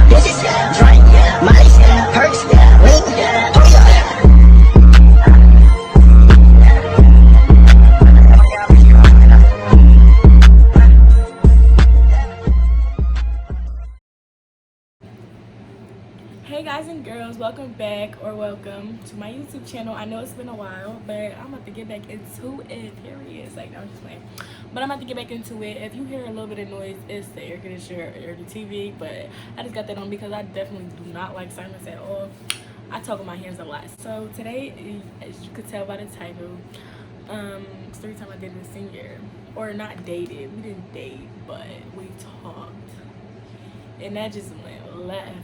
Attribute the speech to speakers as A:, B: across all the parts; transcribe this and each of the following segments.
A: bitches, drink, mice, perks, lean, oh yeah.
B: Hey guys and girls, welcome back or welcome to my YouTube channel. I know it's been a while, but I'm about to get back into it. Here he is. Like, no, I'm just playing. But I'm about to get back into it. If you hear a little bit of noise, it's the air conditioner or the TV, but I just got that on because I definitely do not like silence at all. I talk with my hands a lot. So today, as you could tell by the title, it's the time I dated a senior. Or not dated. We didn't date, but we talked. And that just went left.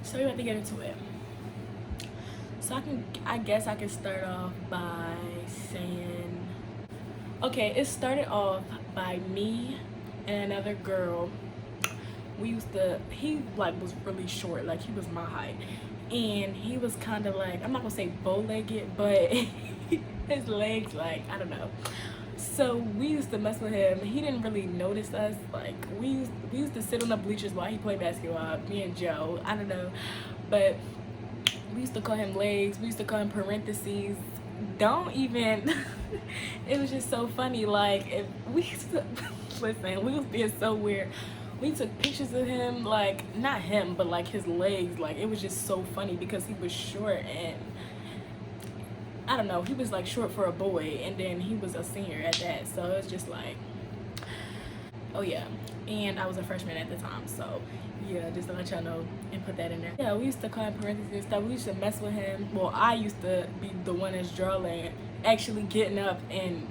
B: So we're about to get into it. So I guess I can start off by saying, okay, it started off by me and another girl. He like was really short, like he was my height. And he was kind of like, I'm not gonna say bow-legged, but his legs, like, I don't know. So we used to mess with him. He didn't really notice us. Like, we used to sit on the bleachers while he played basketball, me and Joe. I don't know. But we used to call him legs. We used to call him parentheses. Don't even. It was just so funny. Like, if we used to, listen, we was being so weird. We took pictures of him, like, not him, but like his legs. Like, it was just so funny because he was short and I don't know, he was like short for a boy, and then he was a senior at that, so it was just like, oh yeah. And I was a freshman at the time, so yeah, just to let y'all know and put that in there. Yeah, we used to call him parentheses and stuff. We used to mess with him. Well, I used to be the one that's drawing, actually getting up, and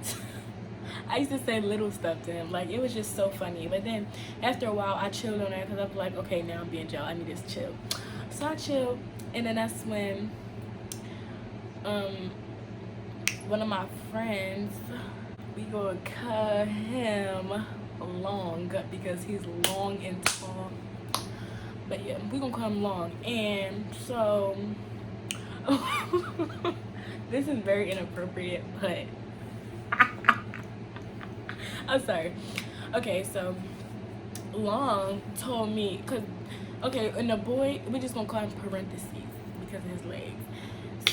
B: I used to say little stuff to him. Like, it was just so funny. But then after a while, I chilled on that because I was like, okay, now I'm being Joe, I need to chill. So I chilled, and then that's when one of my friends, we gonna call him Long because he's long and tall. But yeah, we gonna call him Long. And so this is very inappropriate, but I'm sorry. Okay, so Long told me, and the boy, we just gonna call him parentheses because of his legs.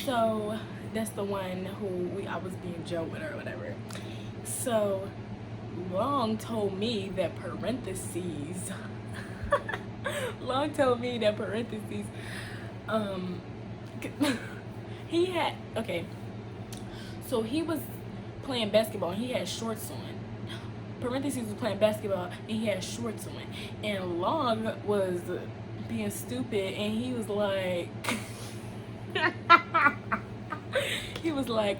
B: So that's the one who I was being Joe with or whatever. So Long told me that parentheses he had, okay, so he was playing basketball and he had shorts on. Parentheses was playing basketball and he had shorts on, and Long was being stupid and he was like he was like,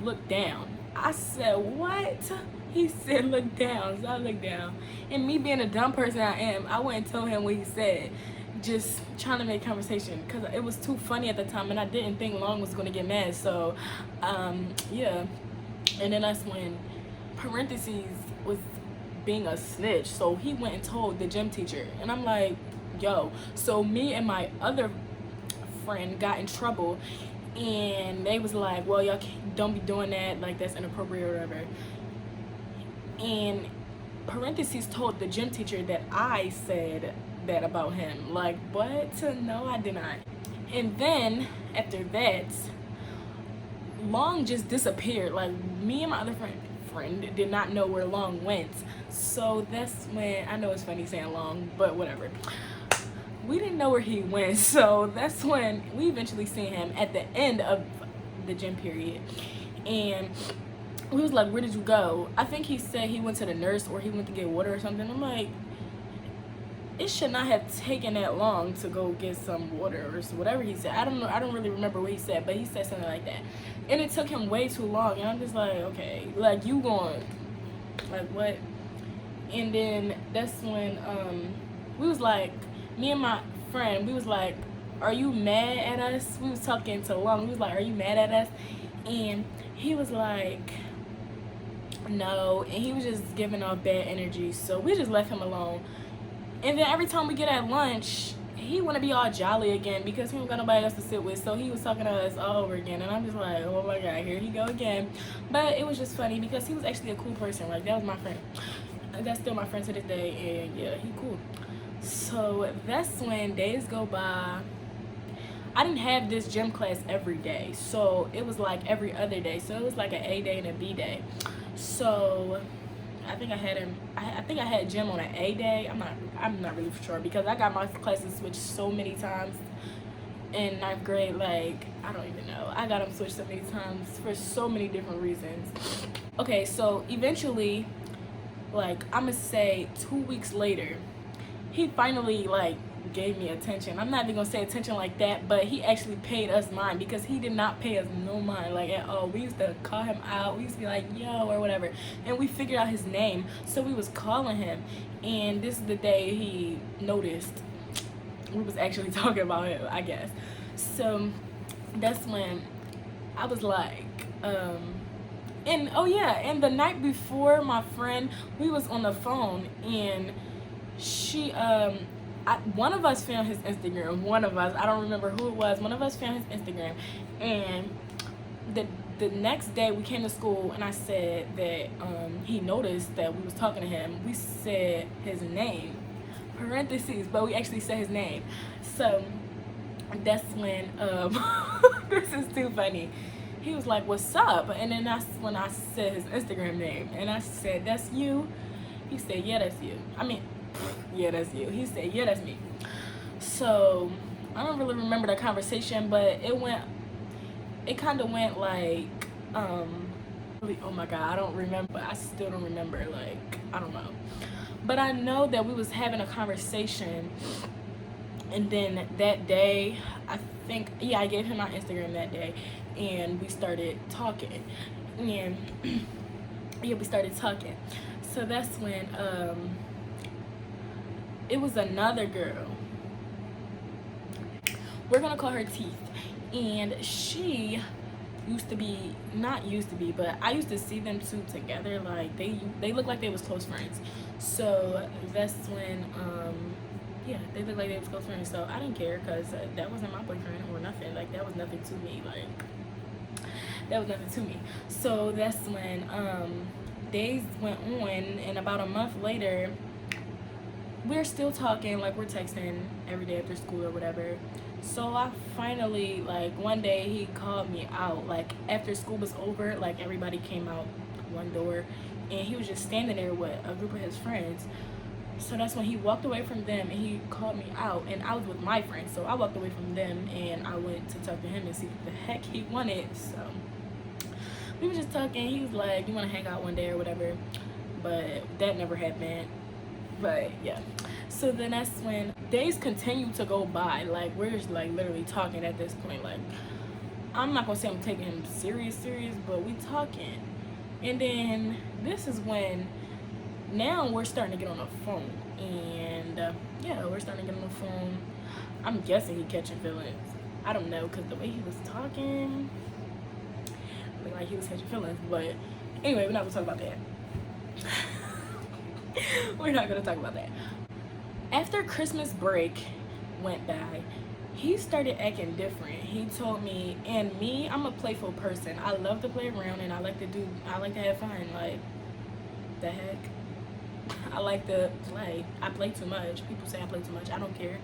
B: look down. I said, what? He said, look down. So I looked down. And me being a dumb person I am, I went and told him what he said. Just trying to make conversation. Because it was too funny at the time. And I didn't think Long was going to get mad. So, yeah. And then that's when parentheses was being a snitch. So he went and told the gym teacher. And I'm like, yo. So me and my other friend got in trouble, and they was like, well, y'all don't be doing that, like that's inappropriate or whatever. And parentheses told the gym teacher that I said that about him. Like, what? No, I did not. And then after that, Long just disappeared. Like, me and my other friend did not know where Long went. So that's when, I know it's funny saying Long, but whatever. We didn't know where he went, so that's when we eventually seen him at the end of the gym period. And we was like, where did you go? I think he said he went to the nurse or he went to get water or something. I'm like, it should not have taken that long to go get some water or whatever he said. I don't know, I don't really remember what he said, but he said something like that. And it took him way too long, and I'm just like, okay, like, you going, like, what? And then that's when we was like, me and my friend, we was like, are you mad at us? We was talking to Long. We was like, are you mad at us? And he was like, no. And he was just giving off bad energy. So we just left him alone. And then every time we get at lunch, he want to be all jolly again because he don't got nobody else to sit with. So he was talking to us all over again. And I'm just like, oh my God, here he go again. But it was just funny because he was actually a cool person. Like, that was my friend. that's still my friend to this day, and yeah, he cool. So that's when days go by. I didn't have this gym class every day, so it was like every other day. So it was like an A day and a B day. So I think I had him. I think I had gym on an A day. I'm not really sure because I got my classes switched so many times in ninth grade. Like I don't even know. I got them switched so many times for so many different reasons. Okay, so eventually, like I'm gonna say 2 weeks later, he finally like gave me attention. I'm not even gonna say attention like that, but he actually paid us mind because he did not pay us no mind like at all. We used to call him out. We used to be like yo or whatever, and we figured out his name, so we was calling him. And this is the day he noticed we was actually talking about him, I guess. So that's when I was like and oh yeah, and the night before, my friend, we was on the phone, and she one of us found his Instagram. One of us, I don't remember who it was. One of us found his Instagram, and the next day we came to school, and I said that he noticed that we was talking to him. We said his name, parentheses, but we actually said his name. So that's when this is too funny. He was like, "What's up?" And then that's when I said his Instagram name, and I said, "That's you?" He said, "Yeah, that's you." I mean, yeah, that's you. He said, "Yeah, that's me." So I don't really remember the conversation, but it kind of went like really, oh my god, I don't remember. I still don't remember, like I don't know, but I know that we was having a conversation, and then that day I think, yeah, I gave him my Instagram that day, and we started talking, and yeah, we started talking. So that's when it was another girl. We're gonna call her Teeth, and she used to be, not used to be, but I used to see them two together. Like they look like they was close friends. So that's when yeah, they looked like they was close friends. So I didn't care because that wasn't my boyfriend or nothing. Like that was nothing to me. Like that was nothing to me. So that's when days went on, and about a month later, we're still talking, like we're texting every day after school or whatever. So I finally, like one day he called me out, like after school was over, like everybody came out one door, and he was just standing there with a group of his friends. So that's when he walked away from them, and he called me out, and I was with my friends. So I walked away from them, and I went to talk to him and see what the heck he wanted. So we were just talking. He was like, "You want to hang out one day or whatever?" But that never happened. But yeah, so then that's when days continue to go by. Like we're just like literally talking at this point. Like I'm not gonna say I'm taking him serious, but we talking. And then this is when now we're starting to get on the phone, and yeah, we're starting to get on the phone. I'm guessing he catching feelings. I don't know, because the way he was talking, looked like he was catching feelings. But anyway, we're not gonna talk about that. We're not gonna talk about that. After Christmas break went by, he started acting different. He told me, and me, I'm a playful person. I love to play around, and I like to have fun. Like the heck, I like to play. I play too much. People say I play too much. I don't care.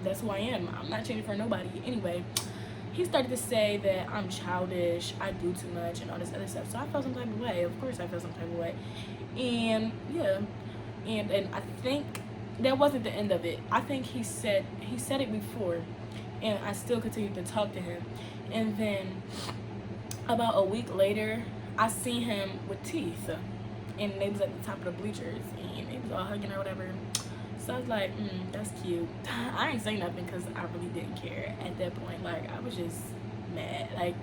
B: That's who I am. I'm not changing for nobody. Anyway, he started to say that I'm childish, I do too much, and all this other stuff. So I felt some type of way. Of course I felt some type of way. And yeah, and I think that wasn't the end of it. I think he said it before, and I still continued to talk to him. And then about a week later, I seen him with Teeth, and they was at the top of the bleachers, and they was all hugging or whatever. So I was like, that's cute. I ain't say nothing because I really didn't care at that point. Like, I was just mad. Like,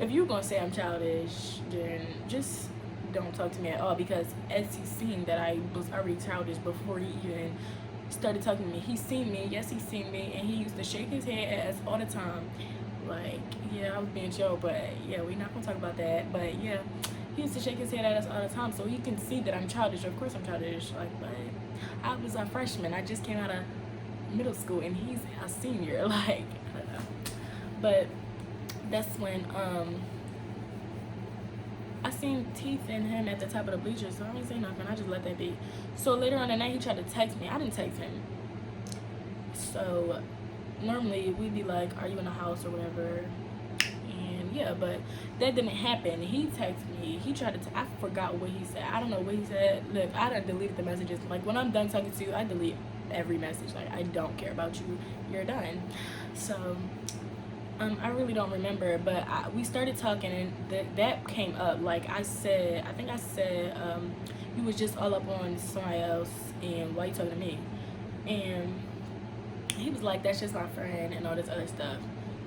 B: if you gonna say I'm childish, then just don't talk to me at all, because as he's seen that I was already childish before he even started talking to me. He's seen me, yes, he's seen me, and he used to shake his head at us all the time. Like, yeah, I was being chill, but yeah, we're not gonna talk about that. But yeah, he used to shake his head at us all the time, so he can see that I'm childish. Of course I'm childish, like, but I was a freshman. I just came out of middle school, and he's a senior. Like, I don't know. But that's when I seen teeth in him at the top of the bleachers, so I didn't say nothing. I just let that be. So later on the night, he tried to text me. I didn't text him. So normally we'd be like, are you in the house or whatever? And yeah, but that didn't happen. He texted me. He tried to, I forgot what he said. I don't know what he said. Look, I done deleted the messages. Like when I'm done talking to you, I delete every message. Like I don't care about you. You're done. So I really don't remember, but we started talking, and that came up. Like I think I said, you was just all up on somebody else, and why you talking to me? And he was like, that's just my friend, and all this other stuff.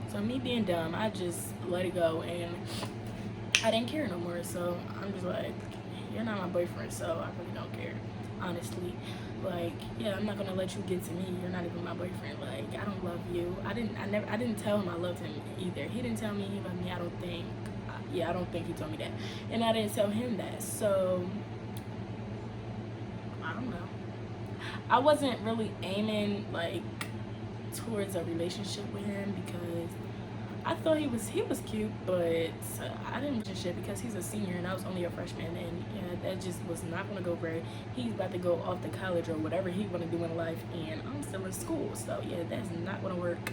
B: So me being dumb, I just let it go, and I didn't care no more. So I'm just like, you're not my boyfriend, so I really don't care, honestly. Like, yeah, I'm not gonna let you get to me. You're not even my boyfriend. Like, I don't love you. I didn't tell him I loved him either. He didn't tell me he loved me. I don't think he told me that, and I didn't tell him that. So I don't know. I wasn't really aiming like towards a relationship with him because I thought he was cute, but I didn't relationship because he's a senior and I was only a freshman, and yeah, that just was not gonna go great. He's about to go off to college or whatever he wanna do in life, and I'm still in school, so yeah, that's not gonna work.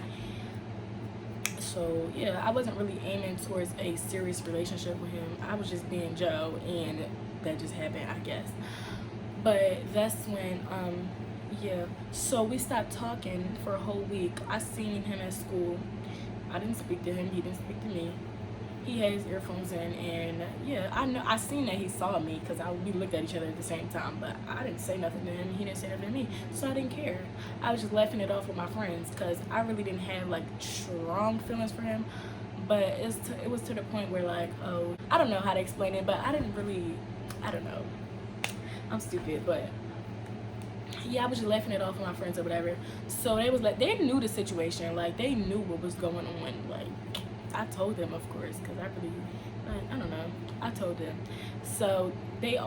B: So yeah, I wasn't really aiming towards a serious relationship with him. I was just being Joe, and that just happened, I guess. But that's when yeah, so we stopped talking for a whole week. I seen him at school. I didn't speak to him. He didn't speak to me. He had his earphones in, and yeah, I seen that he saw me because we looked at each other at the same time. But I didn't say nothing to him. He didn't say nothing to me, so I didn't care. I was just laughing it off with my friends because I really didn't have like strong feelings for him. But it was to the point where like, oh, I don't know how to explain it, but I don't know. I'm stupid, but yeah, I was just laughing it off with my friends or whatever. So they was like, they knew the situation, like they knew what was going on. Like I told them, of course, because I really, I don't know, I told them. So they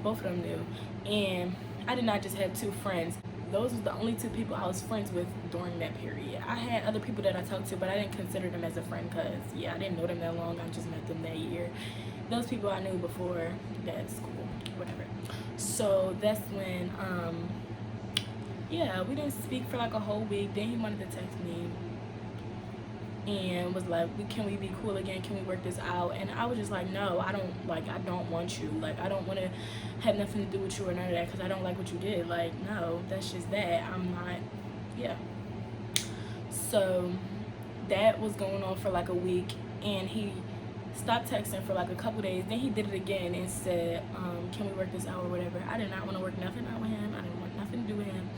B: both of them knew, and I did not just have two friends. Those were the only two people I was friends with during that period. I had other people that I talked to, but I didn't consider them as a friend because yeah, I didn't know them that long. I just met them that year. Those people I knew before that school, whatever. So that's when yeah, we didn't speak for like a whole week. Then he wanted to text me and was like, can we be cool again? Can we work this out? And I was just like, no, I don't want you. Like, I don't want to have nothing to do with you or none of that because I don't like what you did. Like, no, that's just that. I'm not, yeah. So that was going on for like a week, and he stopped texting for like a couple days. Then he did it again and said, can we work this out or whatever. I did not want to work nothing out with him. I didn't want nothing to do with him.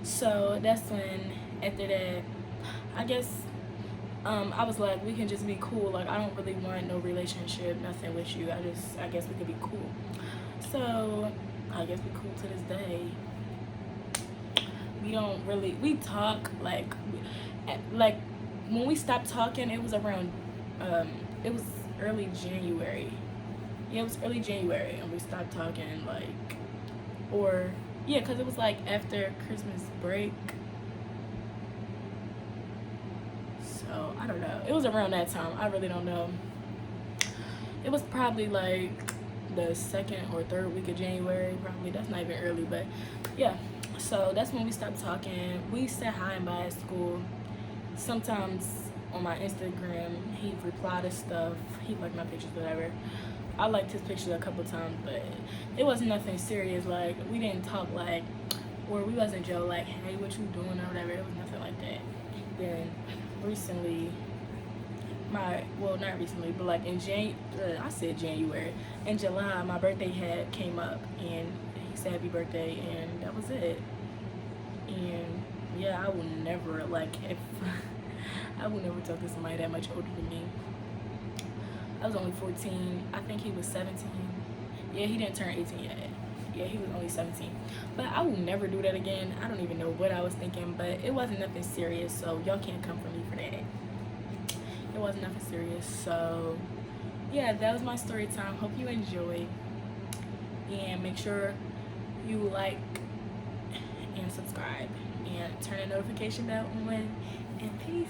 B: So that's when, after that, I guess I was like, we can just be cool. Like, I don't really want no relationship, nothing with you. I guess we could be cool. So I guess we're cool to this day. We talk like when we stopped talking, it was around it was early January. Yeah, it was early January, and we stopped talking, like, or yeah, because it was like after Christmas break. So I don't know, it was around that time. I really don't know. It was probably like the second or third week of January, probably. That's not even early, but yeah. So that's when we stopped talking. We said hi and bye at school. Sometimes on my Instagram, he replied to stuff. He liked my pictures, whatever. I liked his pictures a couple times, but it wasn't nothing serious. Like, we didn't talk like, or we wasn't Joe like, hey, what you doing or whatever. It was nothing like that. Then recently, not recently, but like in January. In July, my birthday came up, and he said happy birthday, and that was it. And yeah, I will never I would never talk to somebody that much older than me. I was only 14. I think he was 17. Yeah, he didn't turn 18 yet. Yeah, he was only 17. But I will never do that again. I don't even know what I was thinking, but it wasn't nothing serious, so y'all can't come for me for that. It wasn't nothing serious. So yeah, that was my story time. Hope you enjoyed, and make sure you like and subscribe and turn the notification bell on, and peace.